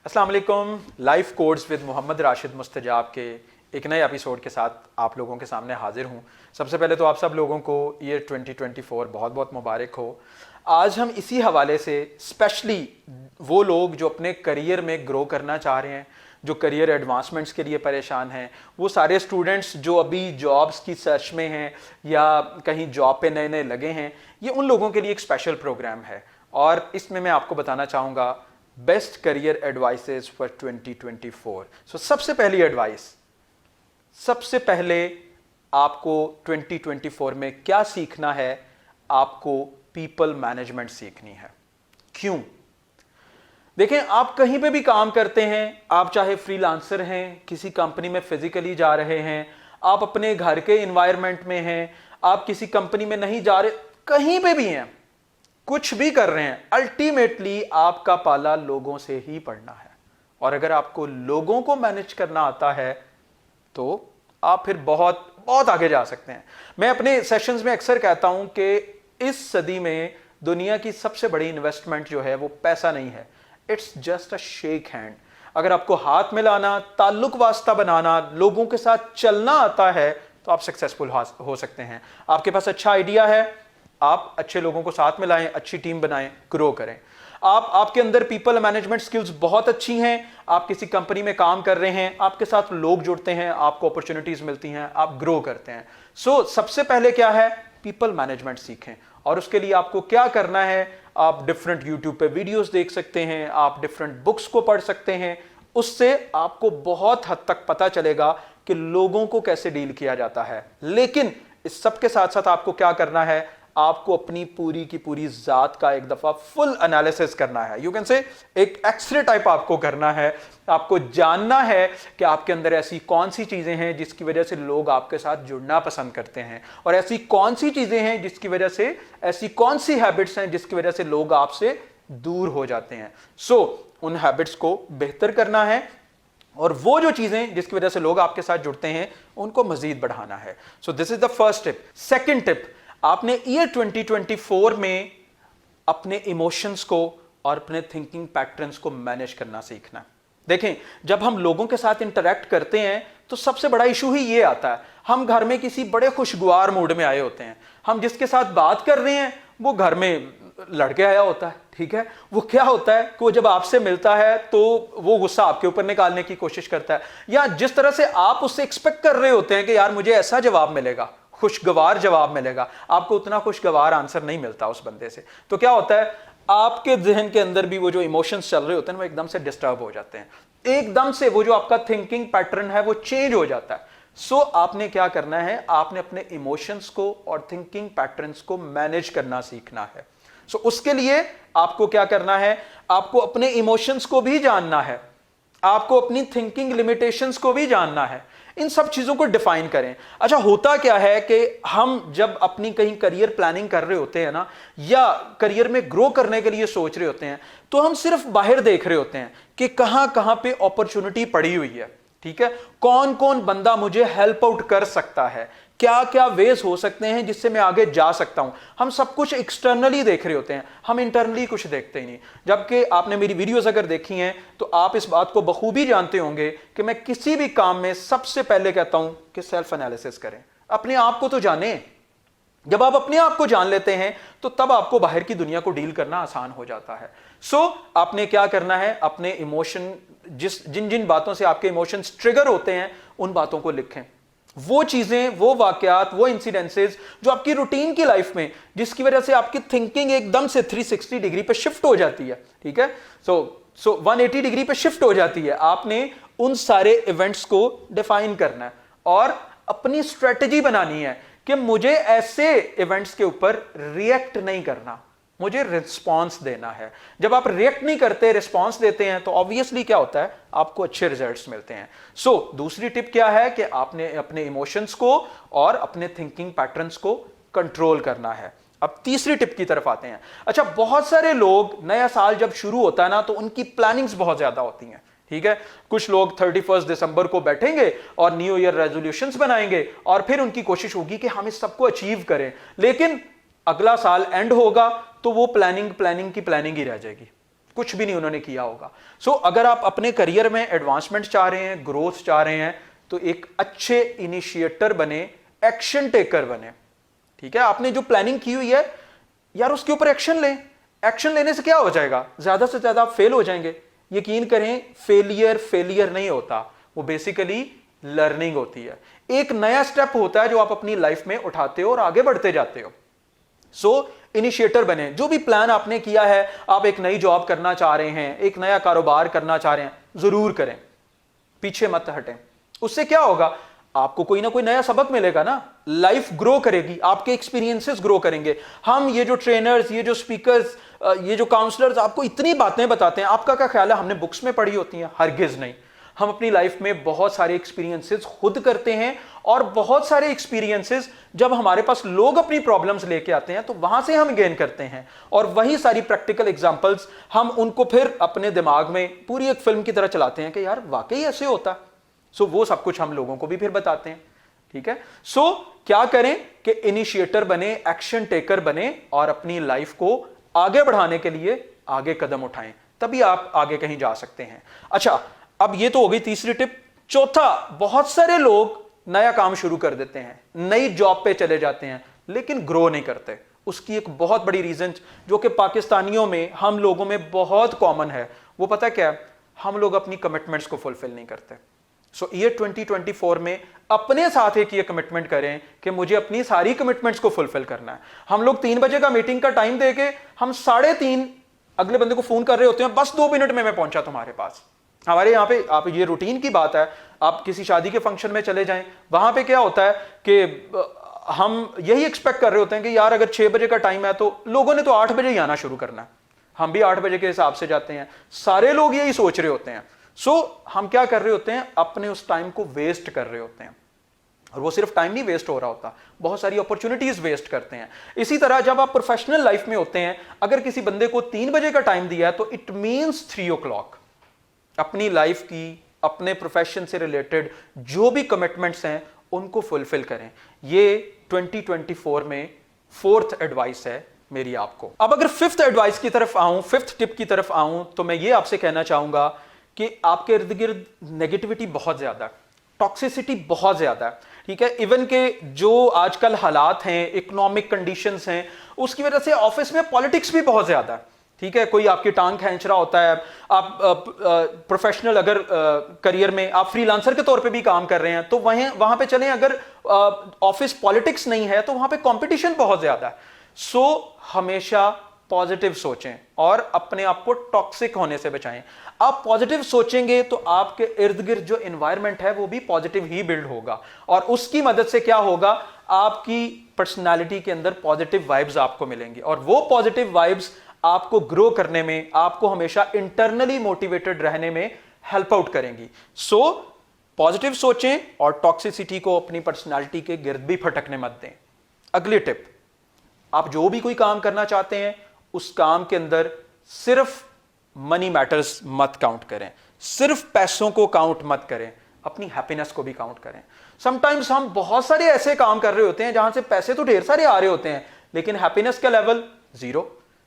अस्सलाम वालेकुम। Life codes with Mohammad Rashid Mustajab के एक नए एपिसोड के साथ आप लोगों के सामने हाजिर हूँ। सबसे पहले तो आप सब लोगों को ईयर 2024 बहुत बहुत मुबारक हो। आज हम इसी हवाले से स्पेशली वो लोग जो अपने करियर में ग्रो करना चाह रहे हैं, जो करियर एडवांसमेंट्स के लिए परेशान हैं, वो सारे स्टूडेंट्स जो अभी जॉब्स की सर्च में हैं या कहीं जॉब पे नए नए लगे हैं, ये उन लोगों के लिए एक स्पेशल प्रोग्राम है। और इसमें मैं आपको बताना चाहूँगा बेस्ट करियर एडवाइसेस फॉर 2024। सो सबसे पहली एडवाइस, सबसे पहले आपको 2024 में क्या सीखना है? आपको पीपल मैनेजमेंट सीखनी है। क्यों? देखें, आप कहीं पे भी काम करते हैं, आप चाहे फ्रीलांसर हैं, किसी कंपनी में फिजिकली जा रहे हैं, आप अपने घर के इन्वायरमेंट में हैं, आप किसी कंपनी में नहीं जा रहे, कहीं पे भी हैं, कुछ भी कर रहे हैं, अल्टीमेटली आपका पाला लोगों से ही पड़ना है। और अगर आपको लोगों को मैनेज करना आता है तो आप फिर बहुत बहुत आगे जा सकते हैं। मैं अपने सेशंस में अक्सर कहता हूं कि इस सदी में दुनिया की सबसे बड़ी इन्वेस्टमेंट जो है वो पैसा नहीं है, it's just a shake hand. अगर आपको हाथ मिलाना, ताल्लुक वास्ता बनाना, लोगों के साथ चलना आता है तो आप सक्सेसफुल हो सकते हैं। आपके पास अच्छा आइडिया है, आप अच्छे लोगों को साथ में लाएं, अच्छी टीम बनाएं, ग्रो करें। आपके अंदर पीपल मैनेजमेंट स्किल्स बहुत अच्छी हैं, आप किसी कंपनी में काम कर रहे हैं, आपके साथ लोग जुड़ते हैं, आपको अपॉर्चुनिटीज मिलती हैं, आप ग्रो करते हैं। सो सबसे पहले क्या है? पीपल मैनेजमेंट सीखें। और उसके लिए आपको क्या करना है? आप डिफरेंट यूट्यूब पे वीडियोस देख सकते हैं, आप डिफरेंट बुक्स को पढ़ सकते हैं। उससे आपको बहुत हद तक पता चलेगा कि लोगों को कैसे डील किया जाता है। लेकिन इस सब के साथ साथ आपको क्या करना है? आपको अपनी पूरी की पूरी जात का एक दफा फुल एनालिसिस करना है। यू कैन से एक एक्सरे टाइप आपको करना है। आपको जानना है कि आपके अंदर ऐसी कौन सी चीजें हैं जिसकी वजह से लोग आपके साथ जुड़ना पसंद करते हैं, और ऐसी कौन सी चीजें हैं जिसकी वजह से, ऐसी कौन सी हैबिट्स हैं जिसकी वजह से लोग आपसे दूर हो जाते हैं। सो उन हैबिट्स को बेहतर करना है, और वो जो चीजें जिसकी वजह से लोग आपके साथ जुड़ते हैं उनको मजीद बढ़ाना है। So this is the first tip. Second tip, आपने ईयर 2024 में अपने इमोशंस को और अपने थिंकिंग पैटर्न्स को मैनेज करना सीखना है। देखें, जब हम लोगों के साथ इंटरेक्ट करते हैं तो सबसे बड़ा इशू ही ये आता है, हम घर में किसी बड़े खुशगवार मूड में आए होते हैं, हम जिसके साथ बात कर रहे हैं वो घर में लड़के आया होता है, ठीक है। वो क्या होता है कि वो जब आपसे मिलता है तो वो गुस्सा आपके ऊपर निकालने की कोशिश करता है, या जिस तरह से आप उससे एक्सपेक्ट कर रहे होते हैं कि यार मुझे ऐसा जवाब मिलेगा, खुशगवार जवाब मिलेगा, आपको उतना खुशगवार आंसर नहीं मिलता उस बंदे से। तो क्या होता है, आपके जहन के अंदर भी वो जो इमोशंस चल रहे होते हैं वो एकदम से डिस्टर्ब हो जाते हैं, एकदम से वो जो आपका थिंकिंग पैटर्न है वो चेंज हो जाता है। सो आपने क्या करना है? आपने अपने इमोशंस को और थिंकिंग पैटर्न्स को मैनेज करना सीखना है। सो उसके लिए आपको क्या करना है? आपको अपने इमोशंस को भी जानना है, आपको अपनी थिंकिंग लिमिटेशंस को भी जानना है। इन सब चीजों को डिफाइन करें। अच्छा, होता क्या है कि हम जब अपनी कहीं करियर प्लानिंग कर रहे होते हैं ना, या करियर में ग्रो करने के लिए सोच रहे होते हैं, तो हम सिर्फ बाहर देख रहे होते हैं कि कहां कहां पे अपॉर्चुनिटी पड़ी हुई है, ठीक है, कौन कौन बंदा मुझे हेल्प आउट कर सकता है, क्या क्या वेज हो सकते हैं जिससे मैं आगे जा सकता हूं। हम सब कुछ एक्सटर्नली देख रहे होते हैं, हम इंटरनली कुछ देखते ही नहीं। जबकि आपने मेरी वीडियोस अगर देखी हैं तो आप इस बात को बखूबी जानते होंगे कि मैं किसी भी काम में सबसे पहले कहता हूं कि सेल्फ एनालिसिस करें, अपने आप को तो जानें। जब आप अपने आप को जान लेते हैं तो तब आपको बाहर की दुनिया को डील करना आसान हो जाता है। सो आपने क्या करना है? अपने इमोशन, जिन जिन बातों से आपके इमोशंस ट्रिगर होते हैं उन बातों को लिखें। वो चीजें, वो वाकयात, वो इंसिडेंसेस जो आपकी रूटीन की लाइफ में, जिसकी वजह से आपकी थिंकिंग एकदम से 360 डिग्री पे शिफ्ट हो जाती है, ठीक है, सो 180 डिग्री पे शिफ्ट हो जाती है। आपने उन सारे इवेंट्स को डिफाइन करना है और अपनी स्ट्रेटजी बनानी है कि मुझे ऐसे इवेंट्स के ऊपर रिएक्ट नहीं करना, मुझे रिस्पॉन्स देना है। जब आप रिएक्ट नहीं करते, रिस्पॉन्स देते हैं, तो ऑब्वियसली क्या होता है, आपको अच्छे रिजल्ट्स मिलते हैं। सो दूसरी टिप क्या है कि आपने अपने इमोशंस को और अपने थिंकिंग पैटर्न्स को कंट्रोल करना है। अब तीसरी टिप की तरफ आते हैं। अच्छा, बहुत सारे लोग, नया साल जब शुरू होता है ना तो उनकी प्लानिंग्स बहुत ज्यादा होती हैं, ठीक है। कुछ लोग 31 दिसंबर को बैठेंगे और न्यू ईयर रेजोल्यूशंस बनाएंगे और फिर उनकी कोशिश होगी कि हम इस सबको अचीव करें, लेकिन अगला साल एंड होगा तो वो प्लानिंग की प्लानिंग ही रह जाएगी। कुछ भी नहीं उन्होंने किया होगा। सो अगर आप अपने करियर में एडवांसमेंट चाह रहे हैं, ग्रोथ चाह रहे हैं, तो एक अच्छे इनिशिएटर बने, एक्शन टेकर बने। ठीक है, आपने जो प्लानिंग की हुई है यार उसके ऊपर एक्शन लें। एक्शन लेने से क्या हो जाएगा, ज्यादा से ज्यादा आप फेल हो जाएंगे। यकीन करें, फेलियर नहीं होता, वो बेसिकली लर्निंग होती है। एक नया स्टेप होता है जो आप अपनी लाइफ में उठाते हो और आगे बढ़ते जाते हो। सो इनिशिएटर बने। जो भी प्लान आपने किया है, आप एक नई जॉब करना चाह रहे हैं, एक नया कारोबार करना चाह रहे हैं, जरूर करें, पीछे मत हटें। उससे क्या होगा, आपको कोई ना कोई नया सबक मिलेगा ना, लाइफ ग्रो करेगी, आपके एक्सपीरियंसेस ग्रो करेंगे। हम ये जो ट्रेनर्स, ये जो स्पीकर्स, ये जो काउंसलर्स आपको इतनी बातें बताते हैं, आपका क्या ख्याल है हमने बुक्स में पढ़ी होती हैं? हरगिज नहीं। हम अपनी लाइफ में बहुत सारे एक्सपीरियंसेस खुद करते हैं, और बहुत सारे एक्सपीरियंसेस जब हमारे पास लोग अपनी प्रॉब्लम्स लेके आते हैं तो वहां से हम गेन करते हैं, और वही सारी प्रैक्टिकल एग्जांपल्स हम उनको फिर अपने दिमाग में पूरी एक फिल्म की तरह चलाते हैं कि यार वाकई ऐसे होता। सो वो सब कुछ हम लोगों को भी फिर बताते हैं। ठीक है, सो क्या करें कि इनिशिएटर बने, एक्शन टेकर बने, और अपनी लाइफ को आगे बढ़ाने के लिए आगे कदम उठाएं, तभी आप आगे कहीं जा सकते हैं। अच्छा, अब ये तो हो गई तीसरी टिप। चौथा, बहुत सारे लोग नया काम शुरू कर देते हैं, नई जॉब पे चले जाते हैं, लेकिन ग्रो नहीं करते। उसकी एक बहुत बड़ी रीजन जो कि पाकिस्तानियों में, हम लोगों में बहुत कॉमन है, वो पता क्या है, हम लोग अपनी कमिटमेंट्स को फुलफिल नहीं करते। सो ईयर 2024 में अपने साथ एक ये कमिटमेंट करें कि मुझे अपनी सारी कमिटमेंट्स को फुलफिल करना है। हम लोग 3 बजे का मीटिंग का टाइम देके हम 3:30 अगले बंदे को फोन कर रहे होते हैं, बस 2 मिनट में मैं पहुंचा तुम्हारे पास। हमारे यहाँ पे, आप ये रूटीन की बात है, आप किसी शादी के फंक्शन में चले जाएं, वहां पे क्या होता है कि हम यही एक्सपेक्ट कर रहे होते हैं कि यार अगर 6 बजे का टाइम है तो लोगों ने तो 8 बजे ही आना शुरू करना है, हम भी 8 बजे के हिसाब से जाते हैं। सारे लोग यही सोच रहे होते हैं। सो हम क्या कर रहे होते हैं, अपने उस टाइम को वेस्ट कर रहे होते हैं, और वो सिर्फ टाइम नहीं वेस्ट हो रहा होता, बहुत सारी अपॉर्चुनिटीज वेस्ट करते हैं। इसी तरह जब आप प्रोफेशनल लाइफ में होते हैं, अगर किसी बंदे को 3 बजे का टाइम दिया है तो इट मींस 3 o'clock अपनी लाइफ की, अपने प्रोफेशन से रिलेटेड जो भी कमिटमेंट्स हैं उनको फुलफिल करें। ये 2024 में 4th एडवाइस है मेरी आपको। अब अगर 5th एडवाइस की तरफ आऊं, 5th टिप की तरफ आऊं, तो मैं ये आपसे कहना चाहूंगा कि आपके इर्द गिर्द नेगेटिविटी बहुत ज्यादा है, टॉक्सिसिटी बहुत ज्यादा है। ठीक है, इवन के जो आजकल हालात हैं, इकोनॉमिक कंडीशंस हैं, उसकी वजह से ऑफिस में पॉलिटिक्स भी बहुत ज्यादा है। ठीक है, कोई आपकी टांग खींच रहा होता है। आप प्रोफेशनल अगर करियर में आप फ्रीलांसर के तौर पे भी काम कर रहे हैं तो वहां पे चलें। अगर ऑफिस पॉलिटिक्स नहीं है तो वहां पे कंपटीशन बहुत ज्यादा है। सो हमेशा पॉजिटिव सोचें और अपने आप को टॉक्सिक होने से बचाएं। आप पॉजिटिव सोचेंगे तो आपके इर्द गिर्द जो एनवायरनमेंट है वो भी पॉजिटिव ही बिल्ड होगा, और उसकी मदद से क्या होगा, आपकी पर्सनालिटी के अंदर पॉजिटिव वाइब्स आपको मिलेंगी, और वो पॉजिटिव वाइब्स आपको ग्रो करने में, आपको हमेशा इंटरनली मोटिवेटेड रहने में हेल्प आउट करेंगी। सो पॉजिटिव सोचें और टॉक्सिसिटी को अपनी पर्सनालिटी के गिर्द भी फटकने मत दें। अगली टिप, आप जो भी कोई काम करना चाहते हैं उस काम के अंदर सिर्फ मनी मैटर्स मत काउंट करें, सिर्फ पैसों को काउंट मत करें, अपनी हैप्पीनेस को भी काउंट करें। समटाइम्स हम बहुत सारे ऐसे काम कर रहे होते हैं जहां से पैसे तो ढेर सारे आ रहे होते हैं लेकिन हैप्पीनेस का लेवल 0।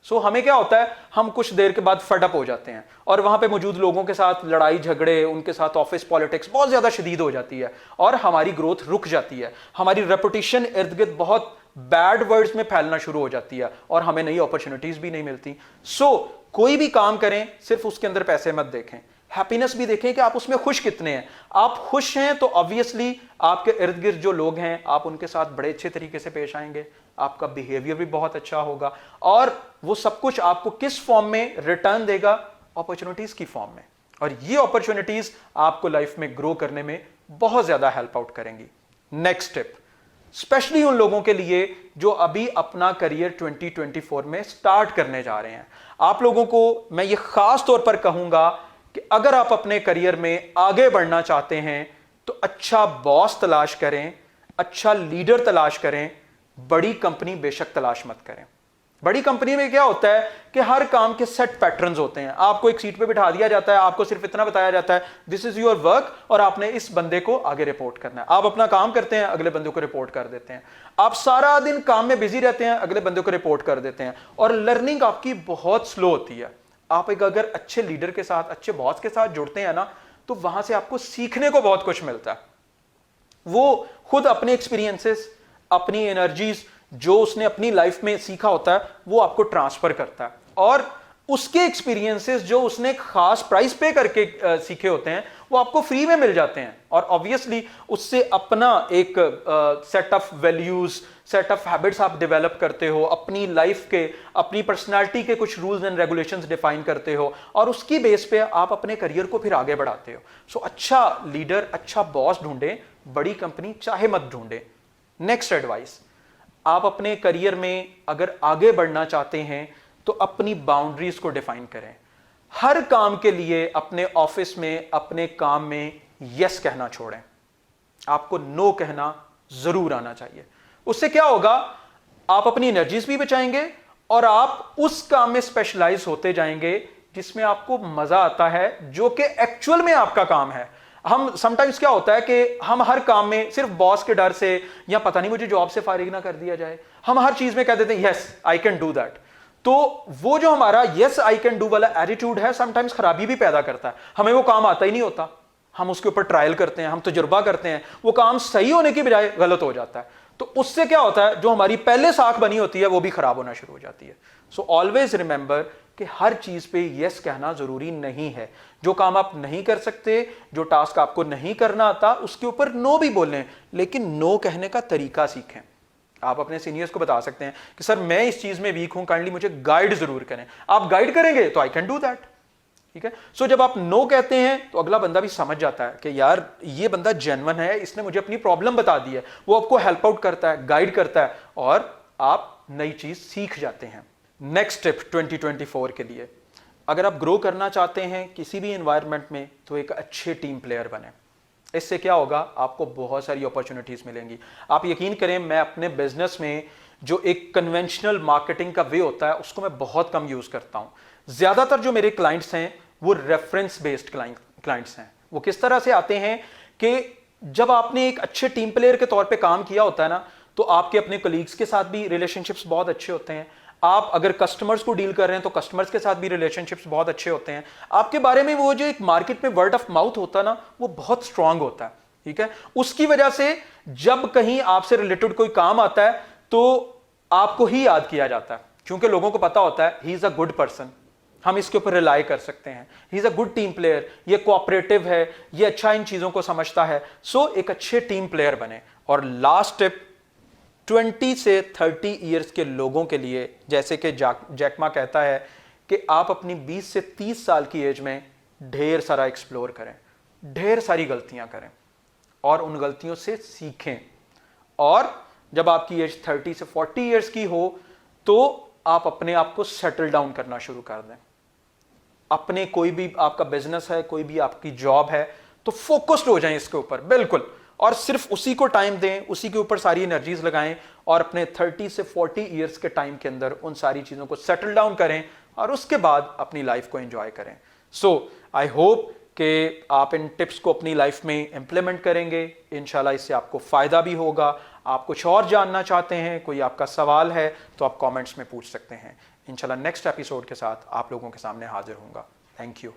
सो हमें क्या होता है, हम कुछ देर के बाद फड अप हो जाते हैं और वहां पे मौजूद लोगों के साथ लड़ाई झगड़े, उनके साथ ऑफिस पॉलिटिक्स बहुत ज्यादा शदीद हो जाती है और हमारी ग्रोथ रुक जाती है। हमारी रेपुटेशन इर्द गिर्द बहुत बैड वर्ड्स में फैलना शुरू हो जाती है और हमें नई अपॉर्चुनिटीज भी नहीं मिलती। सो कोई भी काम करें सिर्फ उसके अंदर पैसे मत देखें, हैप्पीनेस भी देखें कि आप उसमें खुश कितने हैं। आप खुश हैं तो ऑब्वियसली आपके इर्द गिर्द जो लोग हैं आप उनके साथ बड़े अच्छे तरीके से पेश आएंगे, आपका बिहेवियर भी बहुत अच्छा होगा और वो सब कुछ आपको किस फॉर्म में रिटर्न देगा, अपॉर्चुनिटीज की फॉर्म में। और ये अपॉर्चुनिटीज आपको लाइफ में ग्रो करने में बहुत ज्यादा हेल्प आउट करेंगी। नेक्स्ट टिप स्पेशली उन लोगों के लिए जो अभी अपना करियर 2024 में स्टार्ट करने जा रहे हैं, आप लोगों को मैं ये खास तौर पर कहूंगा कि अगर आप अपने करियर में आगे बढ़ना चाहते हैं तो अच्छा बॉस तलाश करें, अच्छा लीडर तलाश करें, बड़ी कंपनी बेशक तलाश मत करें। बड़ी कंपनी में क्या होता है कि हर काम के सेट पैटर्न्स होते हैं, आपको एक सीट पे बिठा दिया जाता है, आपको सिर्फ इतना बताया जाता है दिस इज योर वर्क और आपने इस बंदे को आगे रिपोर्ट करना है। आप अपना काम करते हैं, अगले बंदे को रिपोर्ट कर देते हैं, आप सारा दिन काम में बिजी रहते हैं, अगले बंदे को रिपोर्ट कर देते हैं और लर्निंग आपकी बहुत स्लो होती है। आप एक अगर अच्छे लीडर के साथ, अच्छे बॉस के साथ जुड़ते हैं ना, तो वहां से आपको सीखने को बहुत कुछ मिलता है। वो खुद अपने एक्सपीरियंसेस, अपनी एनर्जीज जो उसने अपनी लाइफ में सीखा होता है वो आपको ट्रांसफर करता है, और उसके एक्सपीरियंसेस जो उसने एक खास प्राइस पे करके सीखे होते हैं वो आपको फ्री में मिल जाते हैं। और ऑब्वियसली उससे अपना एक set of values, set of habits आप डेवलप करते हो, अपनी लाइफ के, अपनी पर्सनालिटी के कुछ रूल्स एंड रेगुलेशंस डिफाइन करते हो, और उसकी बेस पे आप अपने करियर को फिर आगे बढ़ाते हो। सो अच्छा लीडर, अच्छा बॉस ढूंढे, बड़ी कंपनी चाहे मत ढूंढे। नेक्स्ट एडवाइस, आप अपने करियर में अगर आगे बढ़ना चाहते हैं तो अपनी बाउंड्रीज को डिफाइन करें। हर काम के लिए अपने ऑफिस में, अपने काम में यस कहना छोड़ें। आपको नो कहना जरूर आना चाहिए। उससे क्या होगा, आप अपनी एनर्जीज भी बचाएंगे और आप उस काम में स्पेशलाइज होते जाएंगे जिसमें आपको मजा आता है, जो कि एक्चुअल में आपका काम है। हम समटाइम्स क्या होता है कि हम हर काम में सिर्फ बॉस के डर से, या पता नहीं मुझे जॉब से फारिग ना कर दिया जाए, हम हर चीज में कह देते हैं yes I can do that. तो वो जो हमारा यस आई कैन डू वाला एटीट्यूड है समटाइम्स खराबी भी पैदा करता है। हमें वो काम आता ही नहीं होता, हम उसके ऊपर ट्रायल करते हैं, हम तजुर्बा करते हैं, वो काम सही होने की बजाय गलत हो जाता है। तो उससे क्या होता है, जो हमारी पहले साख बनी होती है वो भी खराब होना शुरू हो जाती है। सो ऑलवेज रिमेंबर कि हर चीज पे यस कहना जरूरी नहीं है। जो काम आप नहीं कर सकते, जो टास्क आपको नहीं करना आता, उसके ऊपर नो भी बोलें, लेकिन नो कहने का तरीका सीखें। आप अपने सीनियर्स को बता सकते हैं कि सर मैं इस चीज में वीक हूं, काइंडली मुझे गाइड जरूर करें। आप गाइड करेंगे तो आई कैन डू दैट। ठीक है। सो जब आप नो कहते हैं तो अगला बंदा भी समझ जाता है कि यार ये बंदा जेन्युइन है, इसने मुझे अपनी प्रॉब्लम बता दी है। वो आपको हेल्प आउट करता है, गाइड करता है, और आप नई चीज सीख जाते हैं। नेक्स्ट टिप 2024 के लिए, अगर आप ग्रो करना चाहते हैं किसी भी एनवायरनमेंट में, तो एक अच्छे टीम प्लेयर बने। इससे क्या होगा, आपको बहुत सारी अपॉर्चुनिटीज मिलेंगी। आप यकीन करें, मैं अपने बिजनेस में जो एक कन्वेंशनल मार्केटिंग का वे होता है उसको मैं बहुत कम यूज करता हूं। ज्यादातर जो मेरे क्लाइंट्स हैं वो रेफरेंस बेस्ड क्लाइंट्स हैं। वो किस तरह से आते हैं कि जब आपने एक अच्छे टीम प्लेयर के तौर पे काम किया होता है ना, तो आपके अपने कलीग्स के साथ भी रिलेशनशिप्स बहुत अच्छे होते हैं। आप अगर कस्टमर्स को डील कर रहे हैं तो कस्टमर्स के साथ भी रिलेशनशिप्स बहुत अच्छे होते हैं। आपके बारे में वो जो एक मार्केट में वर्ड ऑफ माउथ होता है ना, वो बहुत स्ट्रांग होता है। ठीक है। उसकी वजह से जब कहीं आपसे रिलेटेड कोई काम आता है तो आपको ही याद किया जाता है, क्योंकि लोगों को पता होता है he is a good person, हम इसके ऊपर रिलाई कर सकते हैं, he is a good team player, ये कोऑपरेटिव है, ये अच्छा इन चीजों को समझता है। सो एक अच्छे टीम प्लेयर बने। और लास्ट टिप, 20 से 30 ईयर्स के लोगों के लिए, जैसे कि जैकमा कहता है कि आप अपनी 20 से 30 साल की एज में ढेर सारा एक्सप्लोर करें, ढेर सारी गलतियां करें और उन गलतियों से सीखें। और जब आपकी एज 30 से 40 ईयर्स की हो तो आप अपने आप को सेटल डाउन करना शुरू कर दें। अपने कोई भी आपका बिजनेस है, कोई भी आपकी जॉब है, तो फोकस्ड हो जाएं इसके ऊपर बिल्कुल, और सिर्फ उसी को टाइम दें, उसी के ऊपर सारी एनर्जीज लगाएं, और अपने 30 से 40 ईयर्स के टाइम के अंदर उन सारी चीज़ों को सेटल डाउन करें और उसके बाद अपनी लाइफ को एंजॉय करें। सो आई होप कि आप इन टिप्स को अपनी लाइफ में इंप्लीमेंट करेंगे। इंशाल्लाह इससे आपको फ़ायदा भी होगा। आप कुछ और जानना चाहते हैं, कोई आपका सवाल है, तो आप कमेंट्स में पूछ सकते हैं। इंशाल्लाह नेक्स्ट एपिसोड के साथ आप लोगों के सामने हाजिर होऊंगा। Thank you.